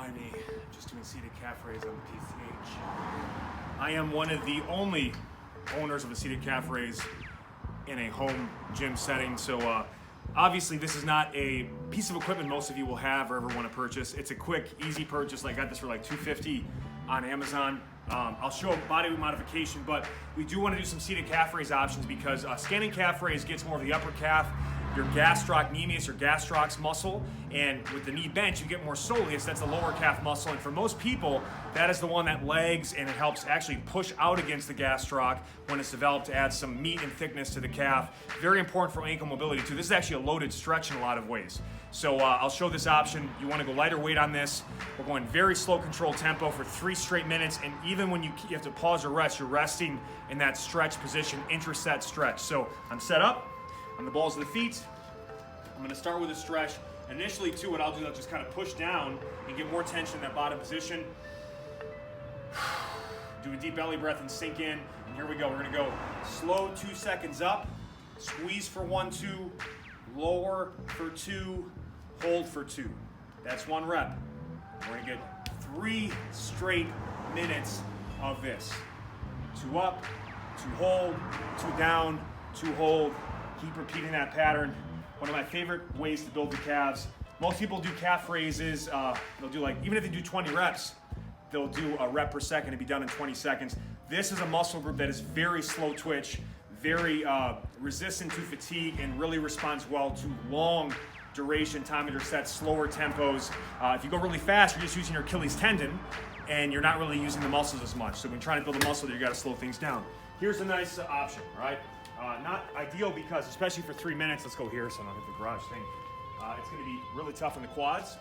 mind me, just doing seated calf raise on the PCH. I am one of the only owners of a seated calf raise in a home gym setting. So obviously this is not a piece of equipment most of you will have or ever want to purchase. It's a quick, easy purchase. I got this for like $250 on Amazon. I'll show a body weight modification, but we do want to do some seated calf raise options because standing calf raise gets more of the upper calf, your gastrocnemius or gastrocs muscle, and with the knee bench you get more soleus, that's the lower calf muscle, and for most people that is the one that lags, and it helps actually push out against the gastroc when it's developed to add some meat and thickness to the calf. Very important for ankle mobility too. This is actually a loaded stretch in a lot of ways. So I'll show this option. You want to go lighter weight on this. We're going very slow controlled tempo for 3 straight minutes, and even when you have to pause or rest, you're resting in that stretch position, intraset stretch. So I'm set up on the balls of the feet. I'm going to start with a stretch. Initially too, what I'll do is I'll just kind of push down and get more tension in that bottom position. Do a deep belly breath and sink in. And here we go. We're going to go slow 2 seconds up, squeeze for 1, 2, lower for 2, hold for 2. That's 1 rep. We're going to get 3 straight minutes of this. 2 up, 2 hold, 2 down, 2 hold. Keep repeating that pattern. One of my favorite ways to build the calves. Most people do calf raises, they'll do like, even if they do 20 reps, they'll do a rep per second and be done in 20 seconds. This is a muscle group that is very slow twitch, very resistant to fatigue, and really responds well to long duration time under sets, slower tempos. If you go really fast, you're just using your Achilles tendon and you're not really using the muscles as much. So when trying to build a muscle, you gotta slow things down. Here's a nice option, all right? Not ideal because, especially for 3 minutes, let's go here so I don't hit the garage thing. It's gonna be really tough in the quads.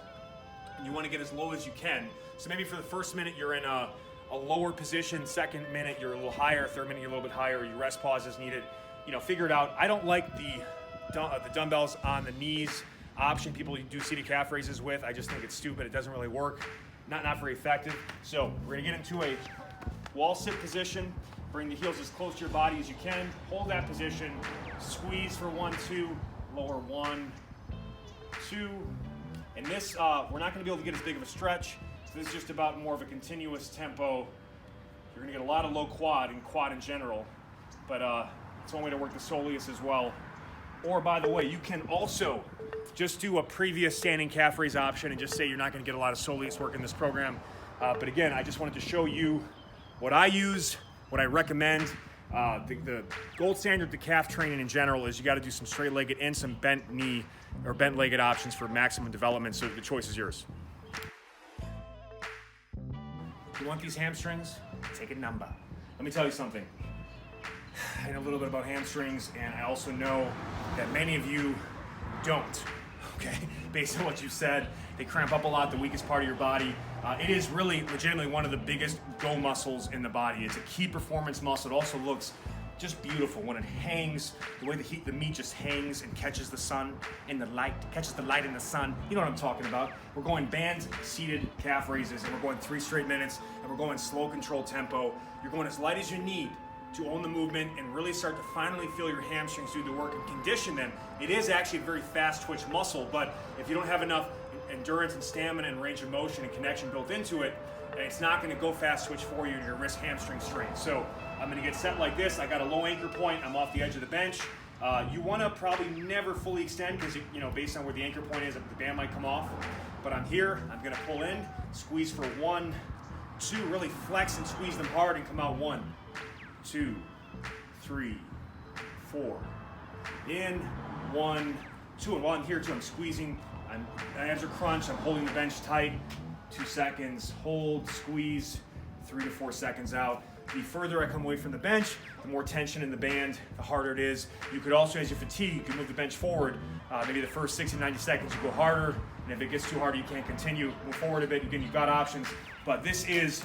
And you wanna get as low as you can. So maybe for the first minute, you're in a lower position. Second minute, you're a little higher. Third minute, you're a little bit higher. Your rest pause is needed. You know, figure it out. I don't like the dumbbells on the knees option people do seated calf raises with. I just think it's stupid. It doesn't really work. Not very effective. So we're gonna get into a wall sit position. Bring the heels as close to your body as you can. Hold that position. Squeeze for 1, 2. Lower 1, 2. And this, we're not gonna be able to get as big of a stretch. So this is just about more of a continuous tempo. You're gonna get a lot of low quad and quad in general, but it's one way to work the soleus as well. Or by the way, you can also just do a previous standing calf raise option and just say you're not gonna get a lot of soleus work in this program. But again, I just wanted to show you what I use, what I recommend. The gold standard to calf training in general is you got to do some straight-legged and some bent knee or bent-legged options for maximum development, so the choice is yours. You want these hamstrings? Take a number. Let me tell you something. I know a little bit about hamstrings, and I also know that many of you don't, okay? Based on what you said, they cramp up a lot, the weakest part of your body. It is really legitimately one of the biggest go muscles in the body. It's a key performance muscle. It also looks just beautiful when it hangs, the way the meat just hangs and catches the sun and the light, catches the light in the sun. You know what I'm talking about. We're going band seated calf raises, and we're going 3 straight minutes, and we're going slow controlled tempo. You're going as light as you need to own the movement and really start to finally feel your hamstrings do the work and condition them. It is actually a very fast twitch muscle, but if you don't have enough endurance and stamina and range of motion and connection built into it, it's not going to go fast twitch for you, and you're risk hamstring strain. So I'm going to get set like this. I got a low anchor point. I'm off the edge of the bench. You want to probably never fully extend because, you know, based on where the anchor point is, the band might come off. But I'm here. I'm going to pull in, squeeze for 1, 2, really flex and squeeze them hard and come out 1, 2, 3, 4. In, 1, 2, and while I'm here too, I'm squeezing. My abs are crunched. I'm holding the bench tight. 2 seconds, hold, squeeze, 3 to 4 seconds out. The further I come away from the bench, the more tension in the band, the harder it is. You could also, as you fatigue, you can move the bench forward. Maybe the first 60 to 90 seconds you go harder, and if it gets too hard, you can't continue. Move forward a bit. Again, you've got options. But this is,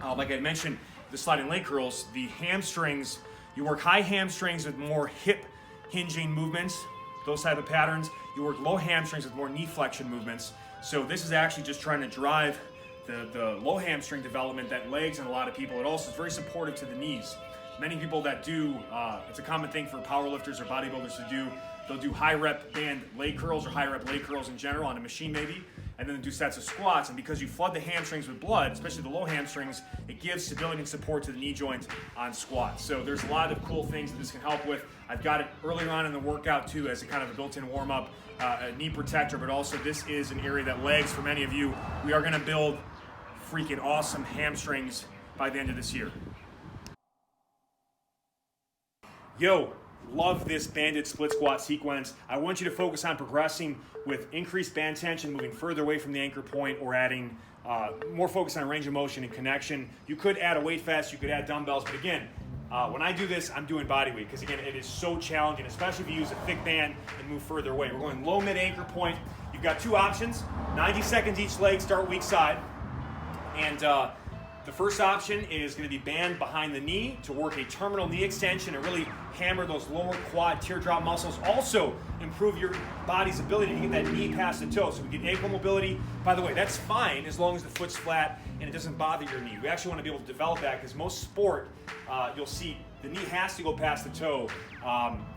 like I mentioned, the sliding leg curls, the hamstrings. You work high hamstrings with more hip hinging movements, those type of patterns. You work low hamstrings with more knee flexion movements. So this is actually just trying to drive the low hamstring development that legs in a lot of people. It also is very supportive to the knees. Many people that do, it's a common thing for powerlifters or bodybuilders to do, they'll do high rep band leg curls or high rep leg curls in general on a machine maybe, and then do sets of squats. And because you flood the hamstrings with blood, especially the low hamstrings, it gives stability and support to the knee joint on squats. So there's a lot of cool things that this can help with. I've got it earlier on in the workout too as a kind of a built-in warm-up, a knee protector, but also this is an area that legs, for many of you, we are gonna build freaking awesome hamstrings by the end of this year. Yo, love this banded split squat sequence. I want you to focus on progressing with increased band tension, moving further away from the anchor point, or adding more focus on range of motion and connection. You could add a weight vest, you could add dumbbells, but again, when I do this, I'm doing body weight, because again, it is so challenging, especially if you use a thick band and move further away. We're going low mid anchor point. You've got two options, 90 seconds each leg, start weak side. And the first option is going to be band behind the knee to work a terminal knee extension and really hammer those lower quad teardrop muscles. Also improve your body's ability to get that knee past the toe. So we get ankle mobility. By the way, that's fine as long as the foot's flat and it doesn't bother your knee. We actually want to be able to develop that, because most sport, you'll see the knee has to go past the toe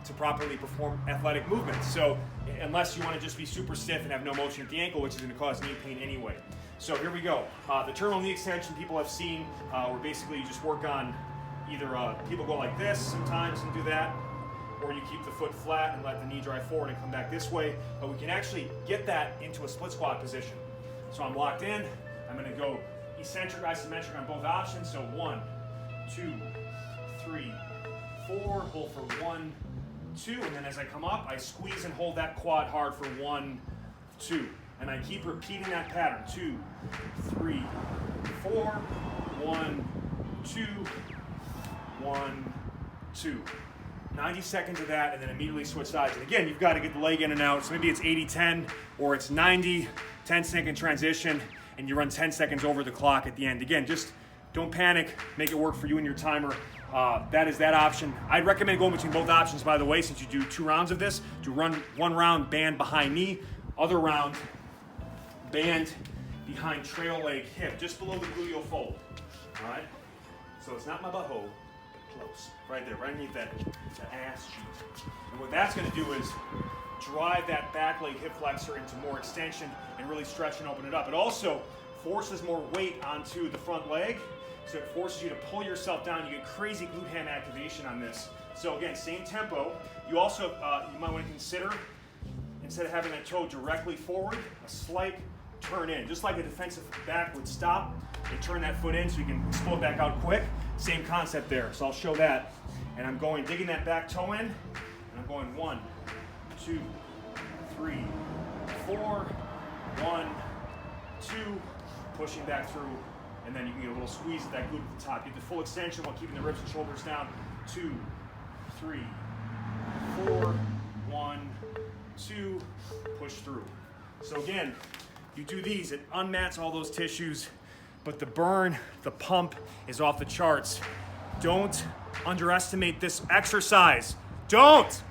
to properly perform athletic movements. So unless you want to just be super stiff and have no motion at the ankle, which is going to cause knee pain anyway. So here we go. The terminal knee extension people have seen, where basically you just work on either people go like this sometimes and do that, or you keep the foot flat and let the knee drive forward and come back this way. But we can actually get that into a split squat position. So I'm locked in. I'm going to go eccentric, isometric on both options. So 1, 2, 3, 4. Hold for 1, 2, and then as I come up, I squeeze and hold that quad hard for 1, 2. And I keep repeating that pattern. 2, 3, 4, 1, 2, 1, 2. 90 seconds of that, and then immediately switch sides. And again, you've got to get the leg in and out. So maybe it's 80-10, or it's 90, 10-second transition, and you run 10 seconds over the clock at the end. Again, just don't panic. Make it work for you and your timer. That is that option. I'd recommend going between both options, by the way, since you do 2 rounds of this. To run 1 round band behind knee, other round band behind trail leg hip, just below the gluteal fold. All right? So it's not my butthole, but close. Right there, right underneath that ass cheek. And what that's going to do is drive that back leg hip flexor into more extension and really stretch and open it up. It also forces more weight onto the front leg, so it forces you to pull yourself down. You get crazy glute ham activation on this. So again, same tempo. You also, you might want to consider, instead of having that toe directly forward, a slight turn in. Just like a defensive back would stop, they turn that foot in so you can explode back out quick. Same concept there. So I'll show that. And I'm going, digging that back toe in, and I'm going 1, 2, 3, 4, 1, 2, pushing back through, and then you can get a little squeeze at that glute at the top. Get the full extension while keeping the ribs and shoulders down. 2, 3, 4, 1, 2, push through. So again, you do these, it unmats all those tissues, but the burn, the pump is off the charts. Don't underestimate this exercise. Don't!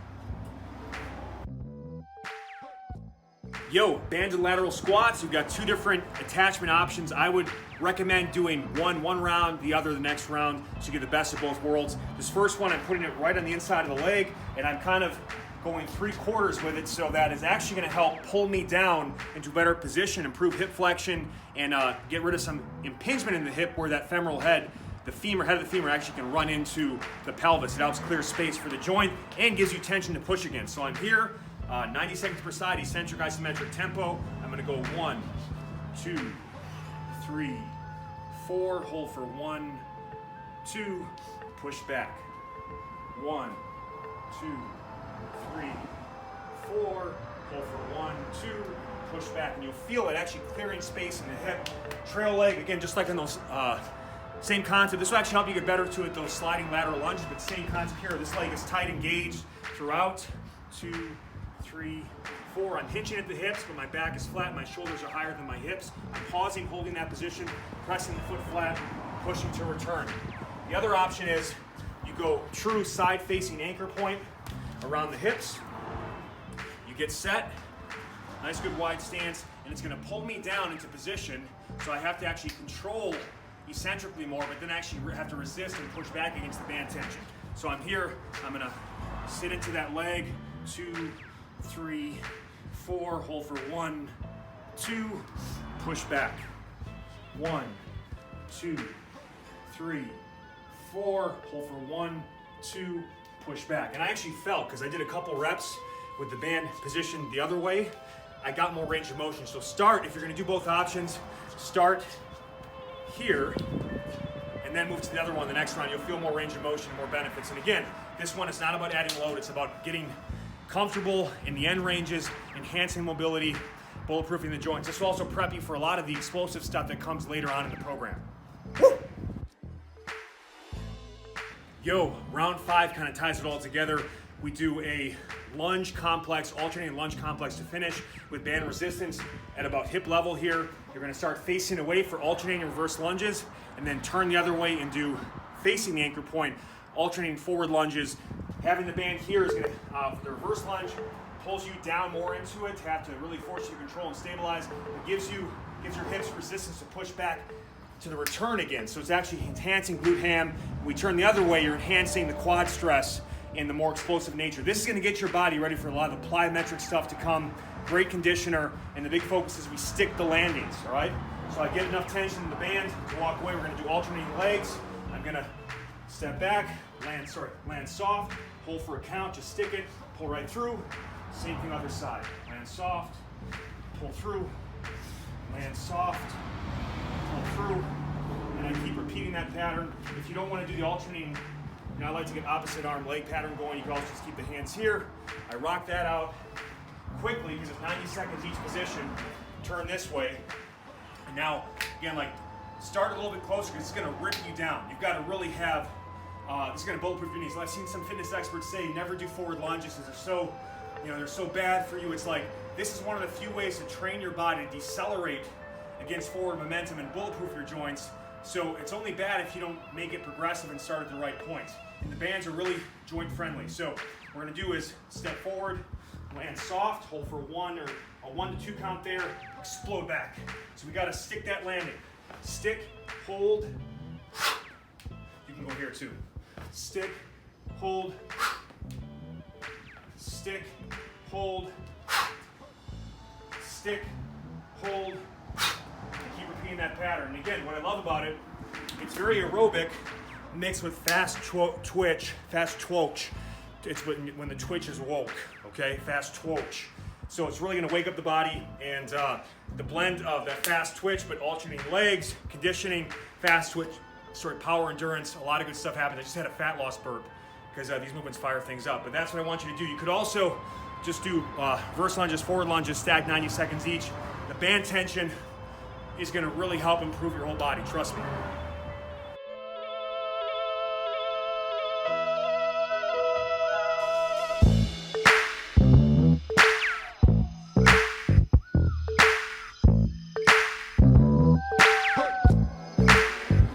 Yo, banded lateral squats, you've got 2 different attachment options. I would recommend doing one round, the other the next round, so you get the best of both worlds. This first one, I'm putting it right on the inside of the leg, and I'm kind of going 3/4 with it, so that is actually going to help pull me down into a better position, improve hip flexion, and get rid of some impingement in the hip where that femoral head, the femur, head of the femur actually can run into the pelvis. It helps clear space for the joint and gives you tension to push against. So I'm here, 90 seconds per side, eccentric-isometric tempo. I'm going to go 1, 2, 3, 4, hold for 1, 2, push back. 1, 2, 3, 4, hold for 1, 2, push back, and you'll feel it actually clearing space in the hip. Trail leg, again, just like on those, same concept. This will actually help you get better to it, those sliding lateral lunges, but same concept here. This leg is tight, engaged throughout. 2, 3, 4. I'm hitching at the hips, but my back is flat, my shoulders are higher than my hips. I'm pausing, holding that position, pressing the foot flat, pushing to return. The other option is you go true side-facing anchor point around the hips. You get set, nice good wide stance, and it's going to pull me down into position, so I have to actually control eccentrically more, but then actually have to resist and push back against the band tension. So I'm here, I'm going to sit into that leg, 2, 3, 4, hold for 1, 2, push back. 1, 2, 3, 4, hold for 1, 2, push back. And I actually felt, because I did a couple reps with the band positioned the other way, I got more range of motion. So start, if you're gonna do both options, start here, and then move to the other one the next round. You'll feel more range of motion and more benefits. And again, this one is not about adding load, it's about getting comfortable in the end ranges, enhancing mobility, bulletproofing the joints. This will also prep you for a lot of the explosive stuff that comes later on in the program. Woo! Yo, round 5 kind of ties it all together. We do a lunge complex, alternating lunge complex to finish with band resistance at about hip level here. You're gonna start facing away for alternating reverse lunges, and then turn the other way and do facing the anchor point, alternating forward lunges. Having the band here is gonna, for the reverse lunge, pulls you down more into it to have to really force you to control and stabilize. It gives your hips resistance to push back to the return again. So it's actually enhancing glute ham. When we turn the other way, you're enhancing the quad stress and the more explosive nature. This is gonna get your body ready for a lot of the plyometric stuff to come. Great conditioner, and the big focus is we stick the landings, all right? So I get enough tension in the band to walk away. We're gonna do alternating legs. I'm gonna step back, land soft, hold for a count, just stick it, pull right through. Same thing other side. Land soft, pull through, land soft, pull through, and I keep repeating that pattern. If you don't want to do the alternating, I like to get opposite arm leg pattern going. You can also just keep the hands here. I rock that out quickly because it's 90 seconds each position. Turn this way. And now, again, like start a little bit closer because it's going to rip you down. You've got to really have, this is going to bulletproof your knees. I've seen some fitness experts say never do forward lunges because they're so bad for you. It's like, this is one of the few ways to train your body to decelerate against forward momentum and bulletproof your joints. So it's only bad if you don't make it progressive and start at the right point. And the bands are really joint friendly. So what we're gonna do is step forward, land soft, hold for 1 or a 1 to 2 count there, explode back. So we gotta stick that landing. Stick, hold, you can go here too. Stick, hold, stick, hold, stick, hold, and keep repeating that pattern. And again, what I love about it, it's very aerobic mixed with fast twitch. It's when the twitch is woke, okay? Fast twitch. So it's really gonna wake up the body, and the blend of that fast twitch but alternating legs, conditioning, fast twitch, power endurance, a lot of good stuff happens. I just had a fat loss burp because these movements fire things up. But that's what I want you to do. You could also just do reverse lunges, forward lunges, stacked 90 seconds each. The band tension is gonna really help improve your whole body, trust me.